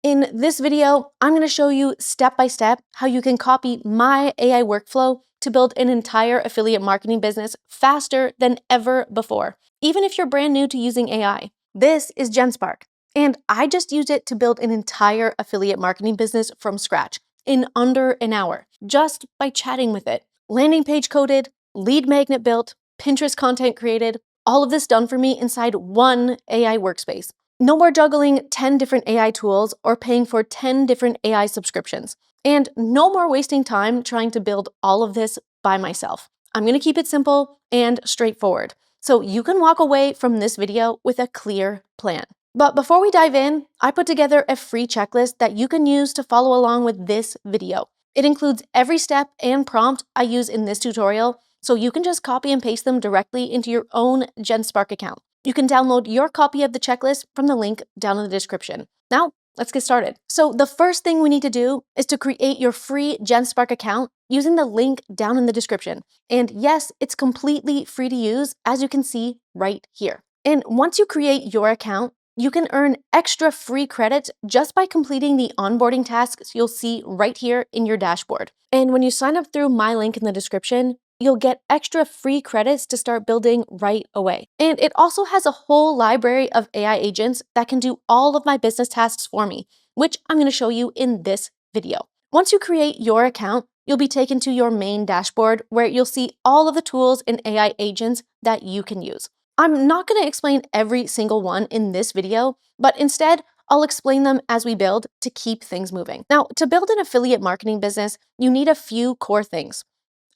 In this video, I'm going to show you step by step how you can copy my AI workflow to build an entire affiliate marketing business faster than ever before, even if you're brand new to using AI. This is Genspark, and I just used it to build an entire affiliate marketing business from scratch in under an hour, just by chatting with it. Landing page coded, lead magnet built, Pinterest content created, all of this done for me inside one AI workspace. No more juggling 10 different AI tools or paying for 10 different AI subscriptions. And no more wasting time trying to build all of this by myself. I'm going to keep it simple and straightforward, so you can walk away from this video with a clear plan. But before we dive in, I put together a free checklist that you can use to follow along with this video. It includes every step and prompt I use in this tutorial, so you can just copy and paste them directly into your own Genspark account. You can download your copy of the checklist from the link down in the description. Now, let's get started. So the first thing we need to do is to create your free Genspark account using the link down in the description. And yes, it's completely free to use, as you can see right here. And once you create your account, you can earn extra free credits just by completing the onboarding tasks you'll see right here in your dashboard. And when you sign up through my link in the description, you'll get extra free credits to start building right away. And it also has a whole library of AI agents that can do all of my business tasks for me, which I'm going to show you in this video. Once you create your account, you'll be taken to your main dashboard where you'll see all of the tools and AI agents that you can use. I'm not going to explain every single one in this video, but instead, I'll explain them as we build to keep things moving. Now, to build an affiliate marketing business, you need a few core things: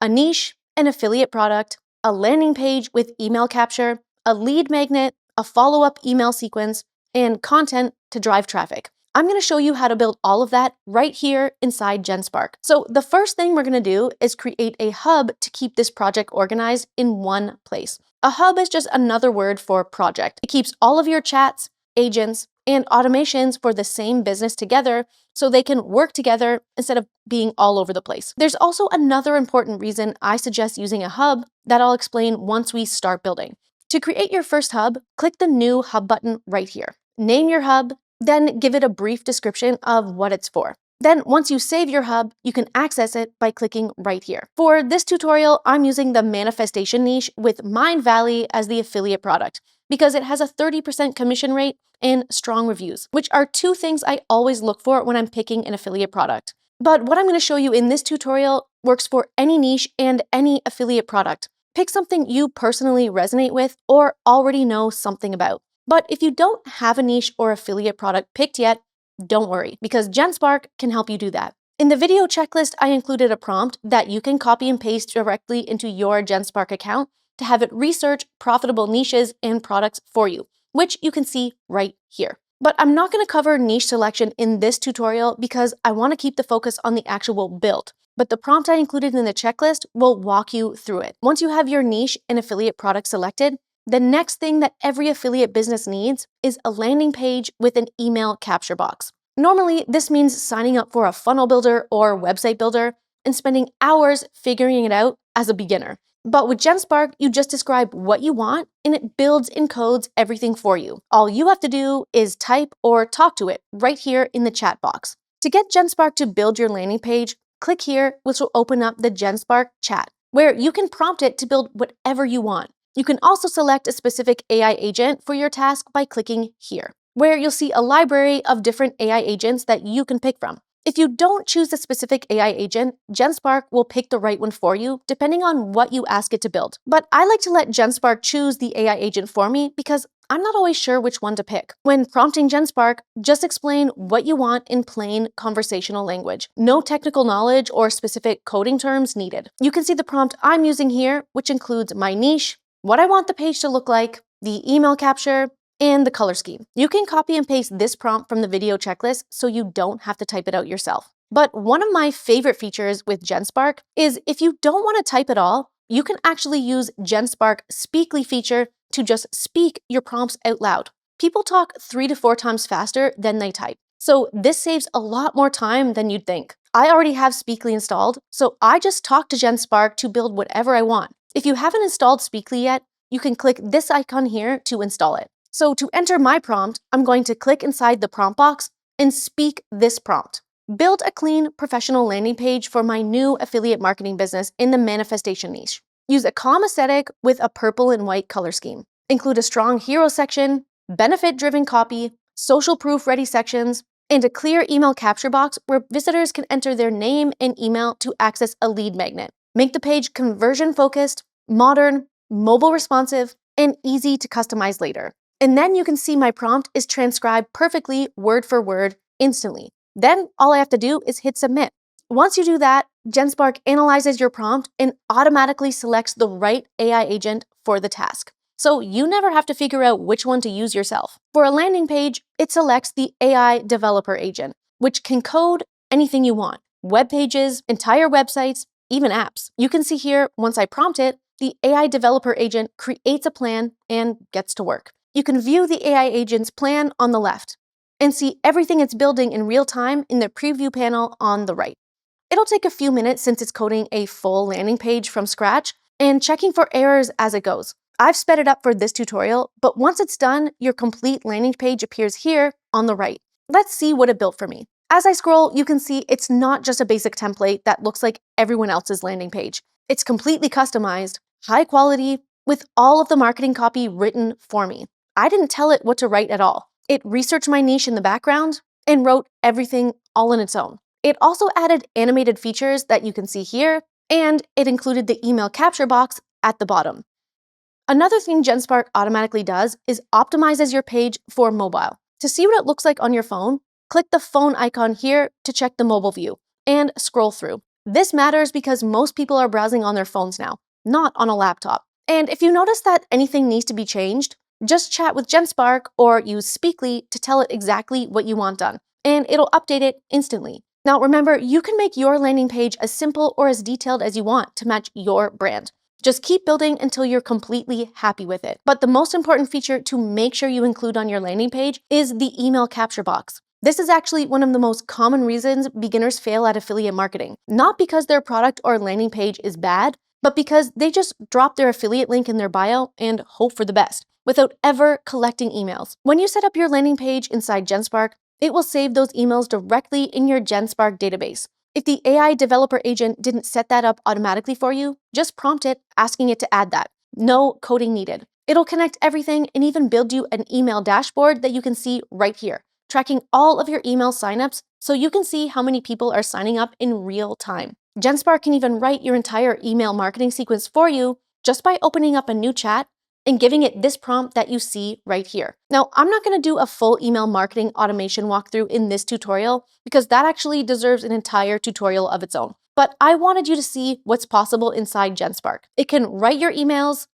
a niche, an affiliate product, a landing page with email capture, a lead magnet, a follow-up email sequence, and content to drive traffic. I'm going to show you how to build all of that right here inside Genspark. So the first thing we're going to do is create a hub to keep this project organized in one place. A hub is just another word for project. It keeps all of your chats, agents, and automations for the same business together so they can work together instead of being all over the place. There's also another important reason I suggest using a hub that I'll explain once we start building. To create your first hub, click the New Hub button right here. Name your hub, then give it a brief description of what it's for. Then once you save your hub, you can access it by clicking right here. For this tutorial, I'm using the manifestation niche with Mindvalley as the affiliate product because it has a 30% commission rate and strong reviews, which are two things I always look for when I'm picking an affiliate product. But what I'm going to show you in this tutorial works for any niche and any affiliate product. Pick something you personally resonate with or already know something about. But if you don't have a niche or affiliate product picked yet, don't worry, because Genspark can help you do that. In the video checklist, I included a prompt that you can copy and paste directly into your Genspark account to have it research profitable niches and products for you, which you can see right here. But I'm not going to cover niche selection in this tutorial because I want to keep the focus on the actual build. But the prompt I included in the checklist will walk you through it. Once you have your niche and affiliate product selected, the next thing that every affiliate business needs is a landing page with an email capture box. Normally, this means signing up for a funnel builder or website builder and spending hours figuring it out as a beginner. But with Genspark, you just describe what you want and it builds and codes everything for you. All you have to do is type or talk to it right here in the chat box. To get Genspark to build your landing page, click here, which will open up the Genspark chat, where you can prompt it to build whatever you want. You can also select a specific AI agent for your task by clicking here, where you'll see a library of different AI agents that you can pick from. If you don't choose a specific AI agent, Genspark will pick the right one for you depending on what you ask it to build. But I like to let Genspark choose the AI agent for me because I'm not always sure which one to pick. When prompting Genspark, just explain what you want in plain conversational language. No technical knowledge or specific coding terms needed. You can see the prompt I'm using here, which includes my niche, what I want the page to look like, the email capture, and the color scheme. You can copy and paste this prompt from the video checklist so you don't have to type it out yourself. But one of my favorite features with Genspark is if you don't want to type at all, you can actually use Genspark Speakly feature to just speak your prompts out loud. People talk 3 to 4 times faster than they type. So this saves a lot more time than you'd think. I already have Speakly installed, so I just talk to Genspark to build whatever I want. If you haven't installed Speakly yet, you can click this icon here to install it. So to enter my prompt, I'm going to click inside the prompt box and speak this prompt. Build a clean, professional landing page for my new affiliate marketing business in the manifestation niche. Use a calm aesthetic with a purple and white color scheme. Include a strong hero section, benefit-driven copy, social proof-ready sections, and a clear email capture box where visitors can enter their name and email to access a lead magnet. Make the page conversion-focused, modern, mobile responsive, and easy to customize later. And then you can see my prompt is transcribed perfectly word for word instantly. Then all I have to do is hit submit. Once you do that, Genspark analyzes your prompt and automatically selects the right AI agent for the task. So you never have to figure out which one to use yourself. For a landing page, it selects the AI developer agent, which can code anything you want: web pages, entire websites, even apps. You can see here, once I prompt it, the AI developer agent creates a plan and gets to work. You can view the AI agent's plan on the left and see everything it's building in real time in the preview panel on the right. It'll take a few minutes since it's coding a full landing page from scratch and checking for errors as it goes. I've sped it up for this tutorial, but once it's done, your complete landing page appears here on the right. Let's see what it built for me. As I scroll, you can see it's not just a basic template that looks like everyone else's landing page. It's completely customized, high quality, with all of the marketing copy written for me. I didn't tell it what to write at all. It researched my niche in the background and wrote everything all on its own. It also added animated features that you can see here, and it included the email capture box at the bottom. Another thing Genspark automatically does is optimizes your page for mobile. To see what it looks like on your phone, click the phone icon here to check the mobile view and scroll through. This matters because most people are browsing on their phones now, not on a laptop. And if you notice that anything needs to be changed, just chat with Genspark or use 𝗕𝗍𝗍 to tell it exactly what you want done, and it'll update it instantly. Now remember, you can make your landing page as simple or as detailed as you want to match your brand. Just keep building until you're completely happy with it. But the most important feature to make sure you include on your landing page is the email capture box. This is actually one of the most common reasons beginners fail at affiliate marketing. Not because their product or landing page is bad, but because they just drop their affiliate link in their bio and hope for the best, without ever collecting emails. When you set up your landing page inside Genspark, it will save those emails directly in your Genspark database. If the AI developer agent didn't set that up automatically for you, just prompt it asking it to add that. No coding needed. It'll connect everything and even build you an email dashboard that you can see right here, tracking all of your email signups so you can see how many people are signing up in real time. Genspark can even write your entire email marketing sequence for you just by opening up a new chat and giving it this prompt that you see right here. Now, I'm not going to do a full email marketing automation walkthrough in this tutorial because that actually deserves an entire tutorial of its own. But I wanted you to see what's possible inside Genspark. It can write your emails,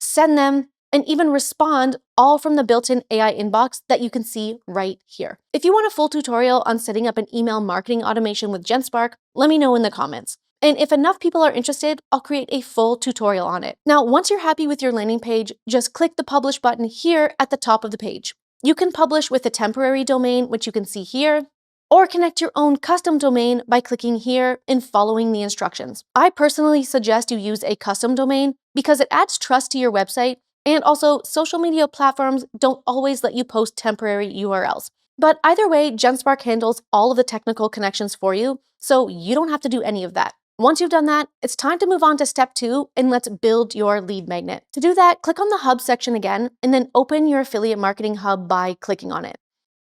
send them, and even respond all from the built-in AI inbox that you can see right here. If you want a full tutorial on setting up an email marketing automation with Genspark, let me know in the comments. And if enough people are interested, I'll create a full tutorial on it. Now, once you're happy with your landing page, just click the publish button here at the top of the page. You can publish with a temporary domain, which you can see here, or connect your own custom domain by clicking here and following the instructions. I personally suggest you use a custom domain because it adds trust to your website, and also social media platforms don't always let you post temporary URLs. But either way, Genspark handles all of the technical connections for you, so you don't have to do any of that. Once you've done that, it's time to move on to step 2 and let's build your lead magnet. To do that, click on the Hub section again and then open your Affiliate Marketing Hub by clicking on it.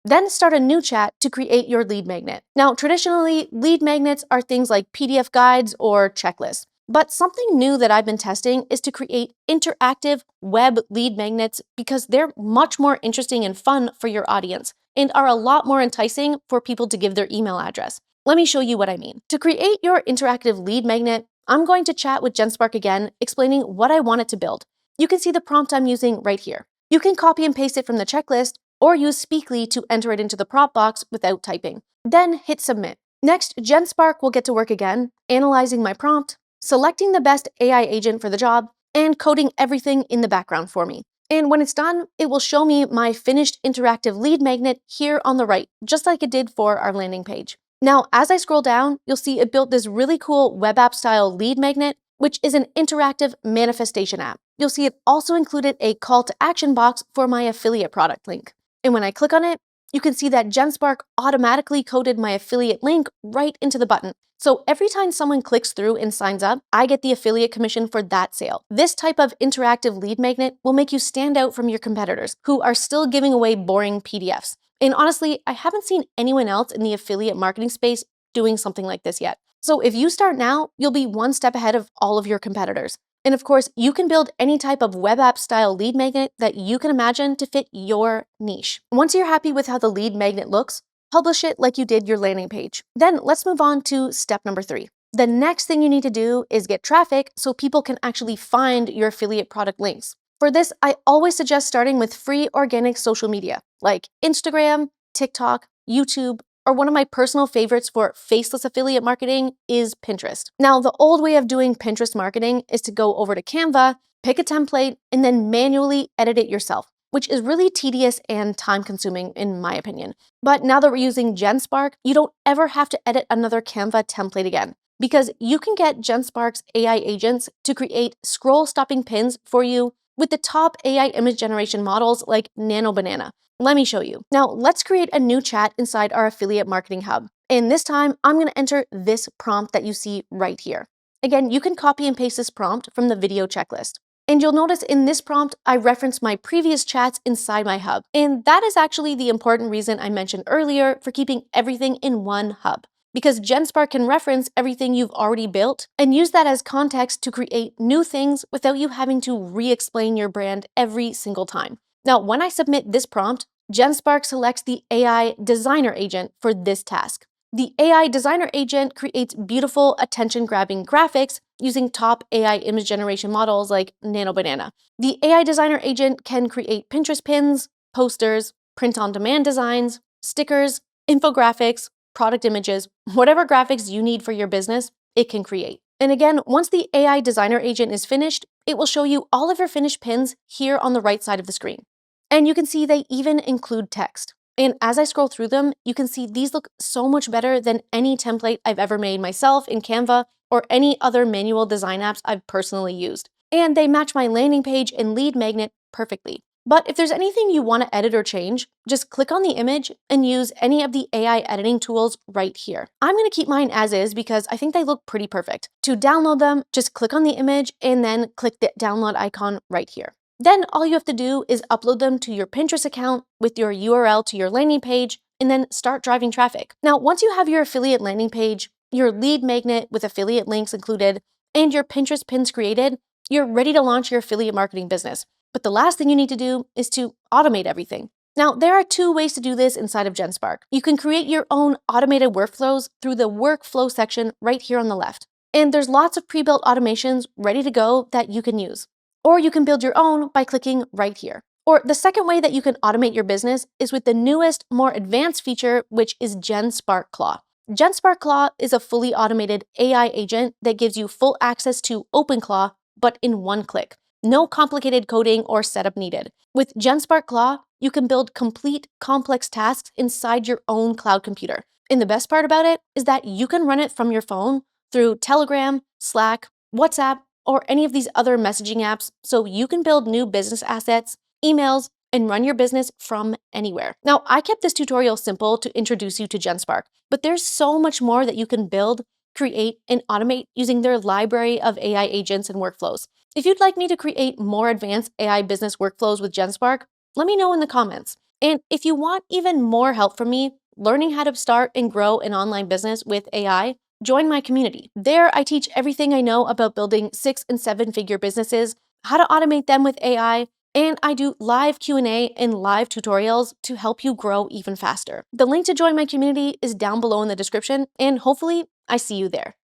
Then start a new chat to create your lead magnet. Now, traditionally, lead magnets are things like PDF guides or checklists. But something new that I've been testing is to create interactive web lead magnets because they're much more interesting and fun for your audience and are a lot more enticing for people to give their email address. Let me show you what I mean. To create your interactive lead magnet, I'm going to chat with Genspark again, explaining what I want it to build. You can see the prompt I'm using right here. You can copy and paste it from the checklist or use 𝗕𝗍𝗍 to enter it into the prompt box without typing. Then hit submit. Next, Genspark will get to work again, analyzing my prompt, selecting the best AI agent for the job, and coding everything in the background for me. And when it's done, it will show me my finished interactive lead magnet here on the right, just like it did for our landing page. Now, as I scroll down, you'll see it built this really cool web app style lead magnet, which is an interactive manifestation app. You'll see it also included a call to action box for my affiliate product link. And when I click on it, you can see that Genspark automatically coded my affiliate link right into the button. So every time someone clicks through and signs up, I get the affiliate commission for that sale. This type of interactive lead magnet will make you stand out from your competitors who are still giving away boring PDFs. And honestly, I haven't seen anyone else in the affiliate marketing space doing something like this yet. So if you start now, you'll be one step ahead of all of your competitors. And of course, you can build any type of web app style lead magnet that you can imagine to fit your niche. Once you're happy with how the lead magnet looks, publish it like you did your landing page. Then let's move on to step number 3. The next thing you need to do is get traffic so people can actually find your affiliate product links. For this, I always suggest starting with free organic social media like Instagram, TikTok, YouTube, or one of my personal favorites for faceless affiliate marketing is Pinterest. Now, the old way of doing Pinterest marketing is to go over to Canva, pick a template, and then manually edit it yourself, which is really tedious and time-consuming in my opinion. But now that we're using Genspark, you don't ever have to edit another Canva template again, because you can get Genspark's AI agents to create scroll-stopping pins for you with the top AI image generation models like 𝗪𝗓𝗓. Let me show you. Now, let's create a new chat inside our affiliate marketing hub. And this time, I'm going to enter this prompt that you see right here. Again, you can copy and paste this prompt from the video checklist. And you'll notice in this prompt, I referenced my previous chats inside my hub. And that is actually the important reason I mentioned earlier for keeping everything in one hub. Because Genspark can reference everything you've already built and use that as context to create new things without you having to re-explain your brand every single time. Now, when I submit this prompt, Genspark selects the AI designer agent for this task. The AI designer agent creates beautiful, attention-grabbing graphics using top AI image generation models like 𝗪𝗓𝗓. The AI designer agent can create Pinterest pins, posters, print-on-demand designs, stickers, infographics, product images, whatever graphics you need for your business, it can create. And again, once the AI designer agent is finished, it will show you all of your finished pins here on the right side of the screen. And you can see they even include text. And as I scroll through them, you can see these look so much better than any template I've ever made myself in Canva or any other manual design apps I've personally used. And they match my landing page and lead magnet perfectly. But if there's anything you want to edit or change, just click on the image and use any of the AI editing tools right here. I'm going to keep mine as is because I think they look pretty perfect. To download them, just click on the image and then click the download icon right here. Then all you have to do is upload them to your Pinterest account with your URL to your landing page and then start driving traffic. Now, once you have your affiliate landing page, your lead magnet with affiliate links included, and your Pinterest pins created, you're ready to launch your affiliate marketing business. But the last thing you need to do is to automate everything. Now, there are 2 ways to do this inside of Genspark. You can create your own automated workflows through the workflow section right here on the left. And there's lots of pre-built automations ready to go that you can use. Or you can build your own by clicking right here. Or the second way that you can automate your business is with the newest, more advanced feature, which is Genspark 𝗕𝗏. Genspark 𝗕𝗏 is a fully automated AI agent that gives you full access to OpenClaw, but in one click. No complicated coding or setup needed. With Genspark 𝗕𝗏, you can build complete, complex tasks inside your own cloud computer. And the best part about it is that you can run it from your phone through Telegram, Slack, WhatsApp, or any of these other messaging apps, so you can build new business assets, emails, and run your business from anywhere. Now, I kept this tutorial simple to introduce you to Genspark, but there's so much more that you can build, create, and automate using their library of AI agents and workflows. If you'd like me to create more advanced AI business workflows with Genspark, let me know in the comments. And if you want even more help from me learning how to start and grow an online business with AI, join my community. There, I teach everything I know about building 6- and 7-figure businesses, how to automate them with AI, and I do live Q&A and live tutorials to help you grow even faster. The link to join my community is down below in the description, and hopefully, I see you there.